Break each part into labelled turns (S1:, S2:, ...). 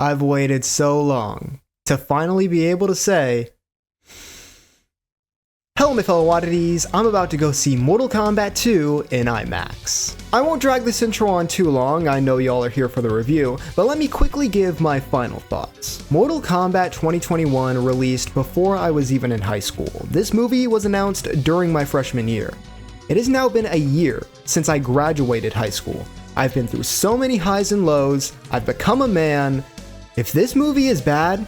S1: I've waited so long to finally be able to say, hello my fellow oddities, I'm about to go see Mortal Kombat 2 in IMAX. I won't drag this intro on too long, I know y'all are here for the review, but let me quickly give my final thoughts. Mortal Kombat 2021 released before I was even in high school. This movie was announced during my freshman year. It has now been a year since I graduated high school. I've been through so many highs and lows, I've become a man. If this movie is bad,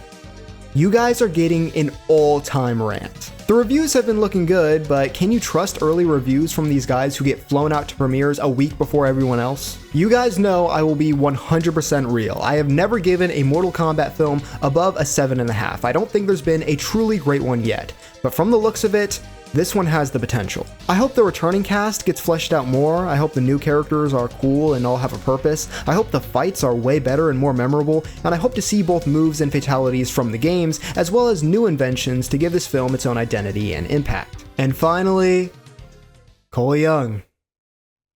S1: you guys are getting an all-time rant. The reviews have been looking good, but can you trust early reviews from these guys who get flown out to premieres a week before everyone else? You guys know I will be 100% real. I have never given a Mortal Kombat film above a 7.5. I don't think there's been a truly great one yet, but from the looks of it, this one has the potential. I hope the returning cast gets fleshed out more. I hope the new characters are cool and all have a purpose. I hope the fights are way better and more memorable, and I hope to see both moves and fatalities from the games, as well as new inventions to give this film its own identity and impact. And finally, Cole Young.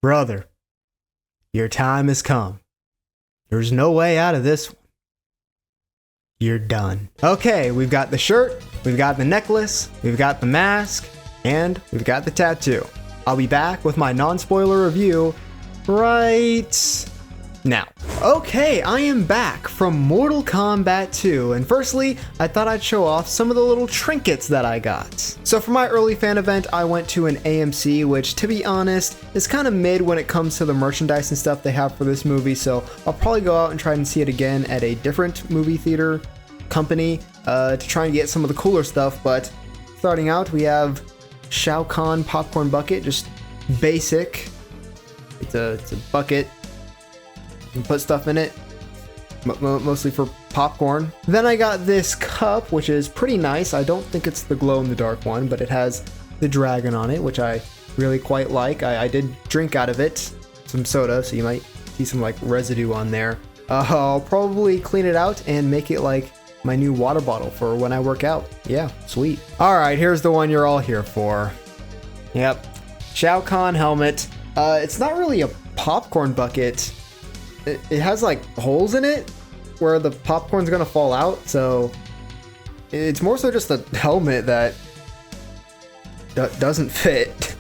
S1: Brother, your time has come. There's no way out of this one. You're done. Okay, we've got the shirt, we've got the necklace, we've got the mask, and we've got the tattoo. I'll be back with my non-spoiler review right now. Okay, I am back from Mortal Kombat 2, and firstly, I thought I'd show off some of the little trinkets that I got. So for my early fan event, I went to an AMC, which to be honest, is kind of mid when it comes to the merchandise and stuff they have for this movie, so I'll probably go out and try and see it again at a different movie theater company to try and get some of the cooler stuff. But starting out, we have Shao Kahn popcorn bucket, just basic. It's a bucket. You can put stuff in it, mostly for popcorn. Then I got this cup, which is pretty nice. I don't think it's the glow-in-the-dark one, but it has the dragon on it, which I really quite like. I did drink out of it, some soda, so you might see some like residue on there. I'll probably clean it out and make it like my new water bottle for when I work out. Yeah, sweet. Alright, here's the one you're all here for. Yep, Shao Kahn helmet. It's not really a popcorn bucket. It has like holes in it where the popcorn's gonna fall out, so it's more so just a helmet that doesn't fit.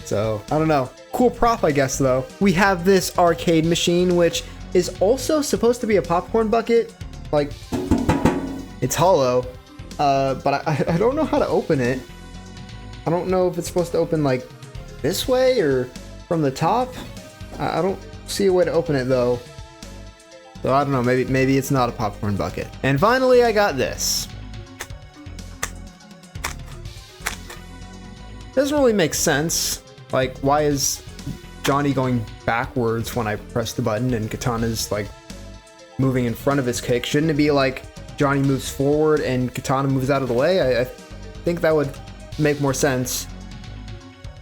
S1: So, I don't know. Cool prop, I guess, though. We have this arcade machine, which is also supposed to be a popcorn bucket. Like, it's hollow, but I don't know how to open it. I don't know if it's supposed to open like this way or from the top. I don't see a way to open it though. So I don't know, maybe it's not a popcorn bucket. And finally, I got this. Doesn't really make sense. Like, why is Johnny going backwards when I press the button and Kitana's like moving in front of his kick? Shouldn't it be like Johnny moves forward and Kitana moves out of the way? I think that would make more sense.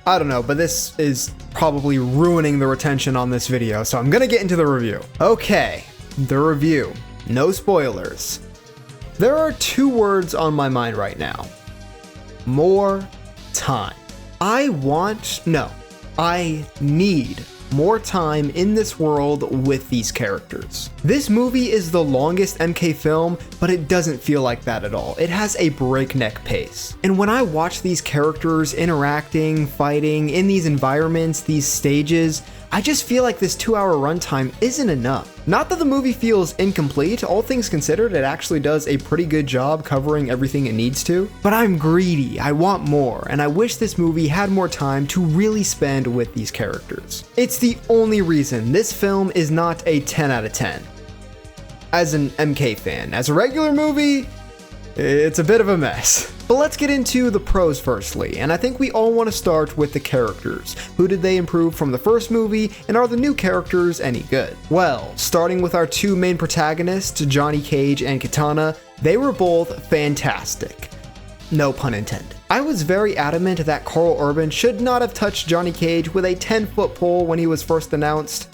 S1: I don't know, but this is probably ruining the retention on this video, so I'm gonna get into the review. Okay, the review. No spoilers. There are two words on my mind right now. More time. I need more time in this world with these characters. This movie is the longest MK film, but it doesn't feel like that at all. It has a breakneck pace. And when I watch these characters interacting, fighting, in these environments, these stages, I just feel like this 2-hour runtime isn't enough. Not that the movie feels incomplete, all things considered, it actually does a pretty good job covering everything it needs to, but I'm greedy, I want more, and I wish this movie had more time to really spend with these characters. It's the only reason this film is not a 10 out of 10. As an MK fan, as a regular movie, it's a bit of a mess. But let's get into the pros firstly, and I think we all want to start with the characters. Who did they improve from the first movie, and are the new characters any good? Well, starting with our two main protagonists, Johnny Cage and Kitana, they were both fantastic. No pun intended. I was very adamant that Karl Urban should not have touched Johnny Cage with a 10-foot pole when he was first announced.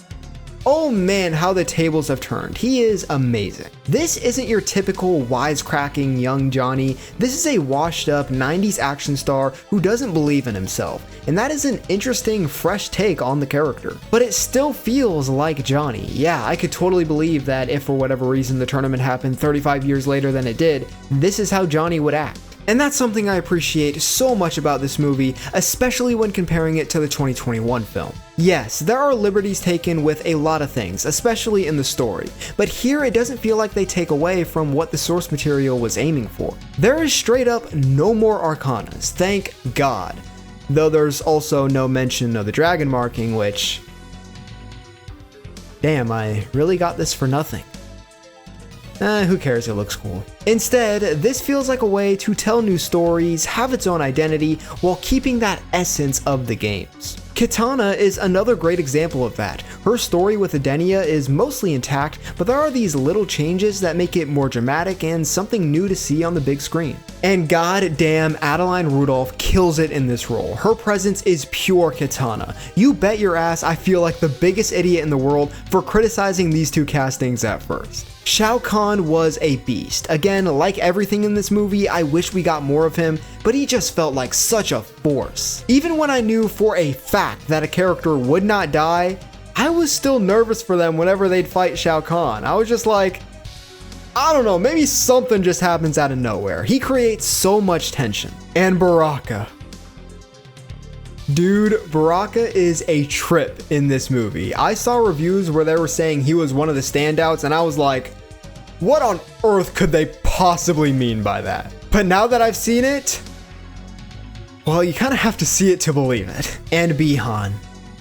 S1: Oh man, how the tables have turned. He is amazing. This isn't your typical wisecracking young Johnny. This is a washed up 90s action star who doesn't believe in himself, and that is an interesting, fresh take on the character. But it still feels like Johnny. Yeah, I could totally believe that if for whatever reason the tournament happened 35 years later than it did, this is how Johnny would act. And that's something I appreciate so much about this movie, especially when comparing it to the 2021 film. Yes, there are liberties taken with a lot of things, especially in the story, but here it doesn't feel like they take away from what the source material was aiming for. There is straight up no more arcanas, thank God. Though there's also no mention of the dragon marking, which... Damn, I really got this for nothing. Who cares, it looks cool. Instead, this feels like a way to tell new stories, have its own identity, while keeping that essence of the games. Kitana is another great example of that. Her story with Edenia is mostly intact, but there are these little changes that make it more dramatic and something new to see on the big screen. And goddamn, Adeline Rudolph kills it in this role. Her presence is pure Kitana. You bet your ass I feel like the biggest idiot in the world for criticizing these two castings at first. Shao Kahn was a beast. Again, like everything in this movie, I wish we got more of him, but he just felt like such a force. Even when I knew for a fact that a character would not die, I was still nervous for them whenever they'd fight Shao Kahn. I was just like, I don't know, maybe something just happens out of nowhere. He creates so much tension. And Baraka. Dude, Baraka is a trip in this movie. I saw reviews where they were saying he was one of the standouts, and I was like, what on earth could they possibly mean by that? But now that I've seen it, well, you kind of have to see it to believe it. And Bihan,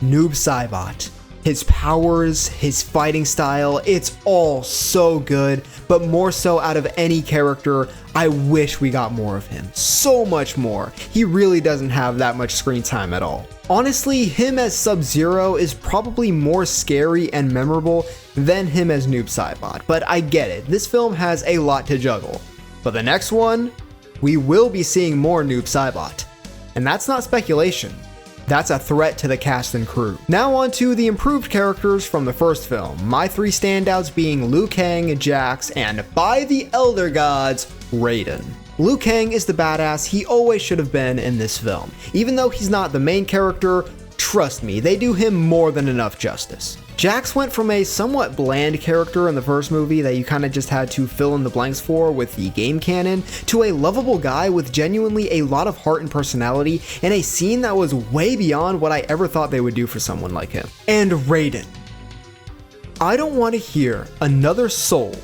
S1: Noob Saibot. His powers, his fighting style, it's all so good, but more so out of any character, I wish we got more of him. So much more. He really doesn't have that much screen time at all. Honestly, him as Sub-Zero is probably more scary and memorable than him as Noob Saibot, but I get it. This film has a lot to juggle. But the next one, we will be seeing more Noob Saibot. And that's not speculation. That's a threat to the cast and crew. Now on to the improved characters from the first film. My three standouts being Liu Kang, Jax, and by the Elder Gods, Raiden. Liu Kang is the badass he always should have been in this film. Even though he's not the main character, trust me, they do him more than enough justice. Jax went from a somewhat bland character in the first movie that you kind of just had to fill in the blanks for with the game canon, to a lovable guy with genuinely a lot of heart and personality, and a scene that was way beyond what I ever thought they would do for someone like him. And Raiden. I don't want to hear another soul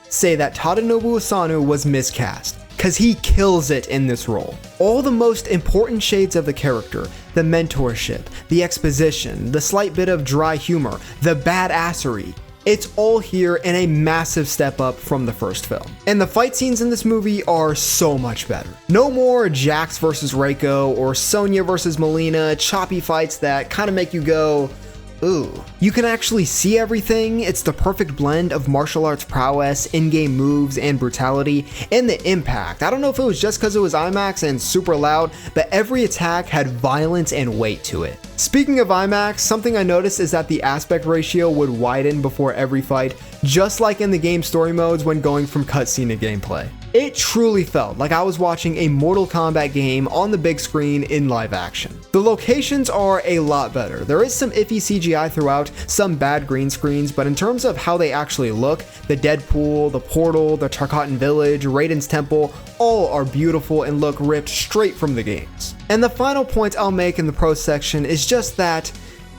S1: say that Tadanobu Asano was miscast, cause he kills it in this role. All the most important shades of the character, the mentorship, the exposition, the slight bit of dry humor, the badassery, it's all here in a massive step up from the first film. And the fight scenes in this movie are so much better. No more Jax versus Reiko or Sonya versus Melina, choppy fights that kind of make you go, ooh. You can actually see everything. It's the perfect blend of martial arts prowess, in-game moves, and brutality, and the impact. I don't know if it was just because it was IMAX and super loud, but every attack had violence and weight to it. Speaking of IMAX, something I noticed is that the aspect ratio would widen before every fight, just like in the game story modes when going from cutscene to gameplay. It truly felt like I was watching a Mortal Kombat game on the big screen in live action. The locations are a lot better. There is some iffy CGI throughout, some bad green screens, but in terms of how they actually look, the Deadpool, the Portal, the Tarkatan Village, Raiden's Temple, all are beautiful and look ripped straight from the games. And the final point I'll make in the pros section is just that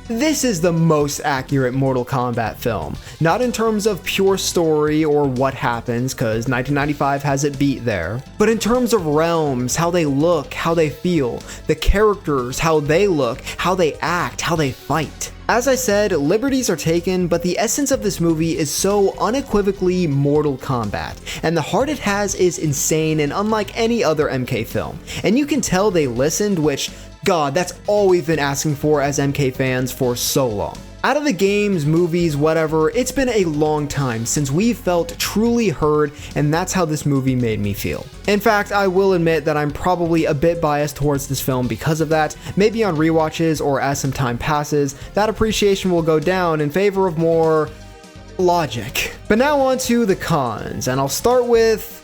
S1: this is the most accurate Mortal Kombat film. Not in terms of pure story or what happens, cause 1995 has it beat there, but in terms of realms, how they look, how they feel, the characters, how they look, how they act, how they fight. As I said, liberties are taken, but the essence of this movie is so unequivocally Mortal Kombat, and the heart it has is insane and unlike any other MK film. And you can tell they listened, which, God, that's all we've been asking for as MK fans for so long. Out of the games, movies, whatever, it's been a long time since we've felt truly heard, and that's how this movie made me feel. In fact, I will admit that I'm probably a bit biased towards this film because of that. Maybe on rewatches or as some time passes, that appreciation will go down in favor of more logic. But now on to the cons, and I'll start with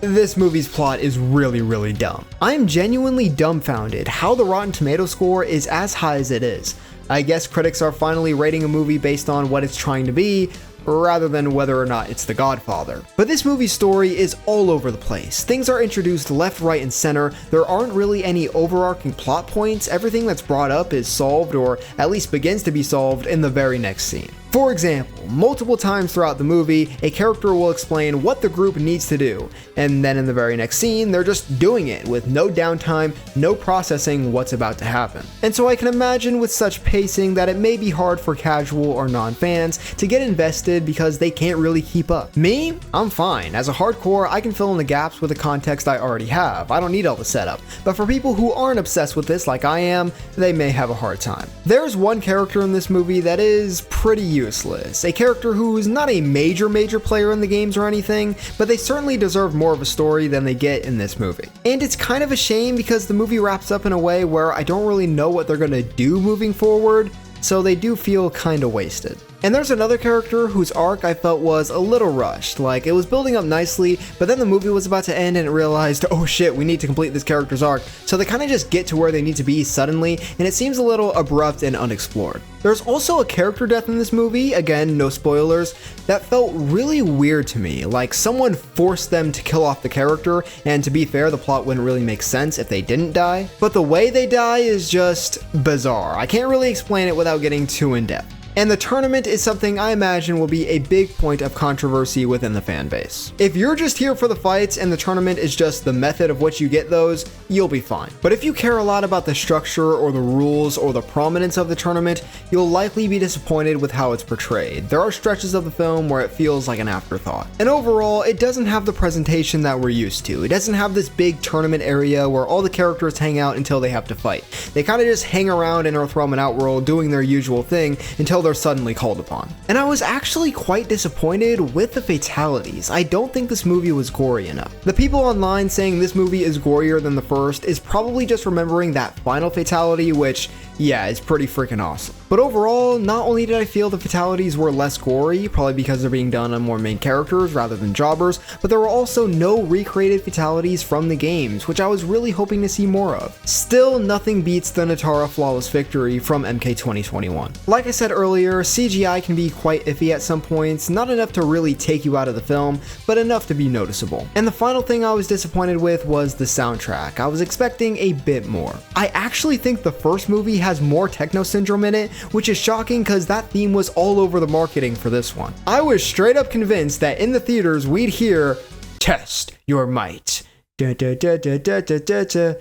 S1: this movie's plot is really dumb. I am genuinely dumbfounded how the Rotten Tomatoes score is as high as it is. I guess critics are finally rating a movie based on what it's trying to be, rather than whether or not it's The Godfather. But this movie's story is all over the place. Things are introduced left, right, and center. There aren't really any overarching plot points. Everything that's brought up is solved, or at least begins to be solved, in the very next scene. For example, multiple times throughout the movie, a character will explain what the group needs to do, and then in the very next scene, they're just doing it with no downtime, no processing what's about to happen. And so I can imagine with such pacing that it may be hard for casual or non-fans to get invested because they can't really keep up. Me? I'm fine. As a hardcore, I can fill in the gaps with the context I already have. I don't need all the setup. But for people who aren't obsessed with this like I am, they may have a hard time. There's one character in this movie that is pretty useless. A character who's not a major player in the games or anything, but they certainly deserve more of a story than they get in this movie. And it's kind of a shame because the movie wraps up in a way where I don't really know what they're gonna do moving forward, so they do feel kinda wasted. And there's another character whose arc I felt was a little rushed, like it was building up nicely, but then the movie was about to end and it realized, oh shit, we need to complete this character's arc, so they kind of just get to where they need to be suddenly, and it seems a little abrupt and unexplored. There's also a character death in this movie, again, no spoilers, that felt really weird to me, like someone forced them to kill off the character, and to be fair, the plot wouldn't really make sense if they didn't die, but the way they die is just bizarre. I can't really explain it without getting too in depth. And the tournament is something I imagine will be a big point of controversy within the fan base. If you're just here for the fights and the tournament is just the method of which you get those, you'll be fine. But if you care a lot about the structure or the rules or the prominence of the tournament, you'll likely be disappointed with how it's portrayed. There are stretches of the film where it feels like an afterthought. And overall, it doesn't have the presentation that we're used to. It doesn't have this big tournament area where all the characters hang out until they have to fight. They kind of just hang around in Earthrealm and Outworld doing their usual thing until they're suddenly called upon. And I was actually quite disappointed with the fatalities. I don't think this movie was gory enough. The people online saying this movie is gorier than the first is probably just remembering that final fatality, which, yeah, is pretty freaking awesome. But overall, not only did I feel the fatalities were less gory, probably because they're being done on more main characters rather than jobbers, but there were also no recreated fatalities from the games, which I was really hoping to see more of. Still, nothing beats the Natara flawless victory from MK 2021. Like I said earlier, CGI can be quite iffy at some points, not enough to really take you out of the film, but enough to be noticeable. And the final thing I was disappointed with was the soundtrack. I was expecting a bit more. I actually think the first movie has more techno syndrome in it, which is shocking because that theme was all over the marketing for this one. I was straight up convinced that in the theaters we'd hear, "Test your might." Da, da, da, da, da, da, da, da.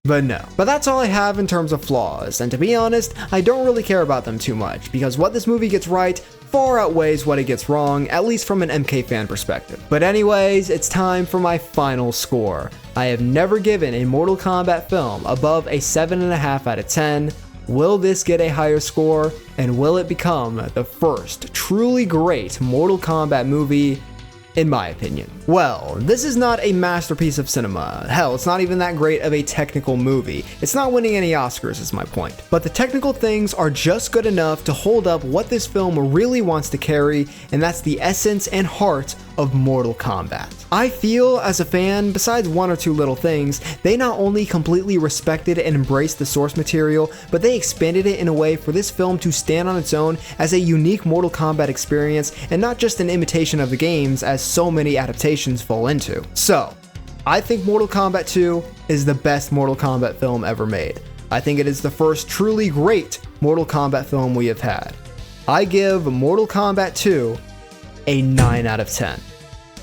S1: But no. But that's all I have in terms of flaws, and to be honest, I don't really care about them too much, because what this movie gets right far outweighs what it gets wrong, at least from an MK fan perspective. But anyways, it's time for my final score. I have never given a Mortal Kombat film above a 7.5 out of 10. Will this get a higher score, and will it become the first truly great Mortal Kombat movie? In my opinion. Well, this is not a masterpiece of cinema. Hell, it's not even that great of a technical movie. It's not winning any Oscars is my point. But the technical things are just good enough to hold up what this film really wants to carry, and that's the essence and heart of Mortal Kombat. I feel, as a fan, besides one or two little things, they not only completely respected and embraced the source material, but they expanded it in a way for this film to stand on its own as a unique Mortal Kombat experience, and not just an imitation of the games as so many adaptations fall into. So, I think Mortal Kombat 2 is the best Mortal Kombat film ever made. I think it is the first truly great Mortal Kombat film we have had. I give Mortal Kombat 2 a 9 out of 10.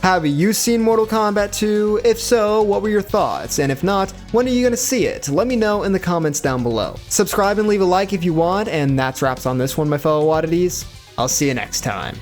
S1: Have you seen Mortal Kombat 2? If so, what were your thoughts? And if not, when are you gonna see it? Let me know in the comments down below. Subscribe and leave a like if you want, and that's wraps on this one, my fellow oddities. I'll see you next time.